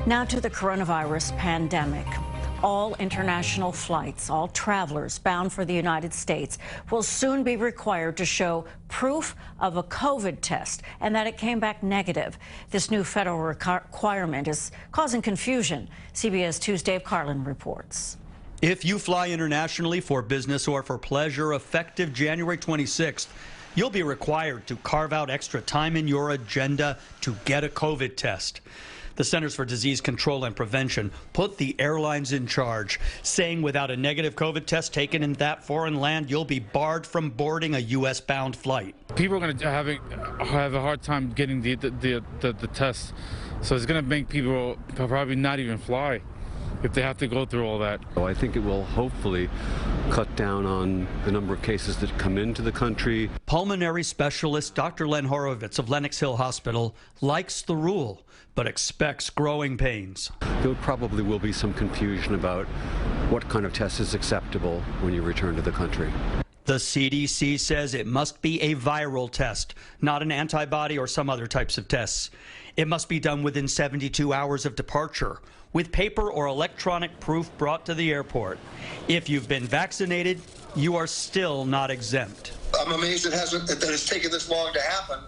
Now to the coronavirus pandemic. All international flights, all travelers bound for the United States will soon be required to show proof of a COVID test and that it came back negative. This new federal requirement is causing confusion. CBS 2's Dave Carlin reports. If you fly internationally for business or for pleasure, effective January 26th, you'll be required to carve out extra time in your agenda to get a COVID test. The Centers for Disease Control and Prevention put the airlines in charge, saying without a negative COVID test taken in that foreign land, you'll be barred from boarding a U.S.-bound flight. People are going to have a hard time getting the test, so it's going to make people probably not even fly if they have to go through all that. I think it will hopefully cut down on the number of cases that come into the country. Pulmonary specialist Dr. Len Horowitz of Lenox Hill Hospital likes the rule, but expects growing pains. There probably will be some confusion about what kind of test is acceptable when you return to the country. The CDC says it must be a viral test, not an antibody or some other types of tests. It must be done within 72 hours of departure, with paper or electronic proof brought to the airport. If you've been vaccinated, you are still not exempt. I'm amazed that it's taken this long to happen.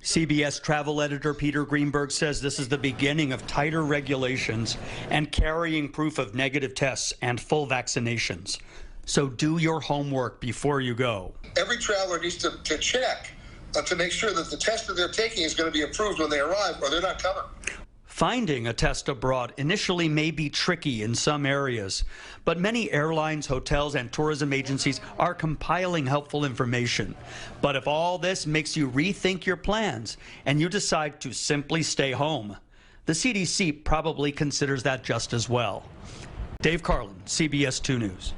CBS travel editor Peter Greenberg says this is the beginning of tighter regulations and carrying proof of negative tests and full vaccinations. So do your homework before you go. Every traveler needs to check to make sure that the test that they're taking is going to be approved when they arrive, or they're not coming. Finding a test abroad initially may be tricky in some areas, but many airlines, hotels, and tourism agencies are compiling helpful information. But if all this makes you rethink your plans and you decide to simply stay home, the CDC probably considers that just as well. Dave Carlin, CBS 2 News.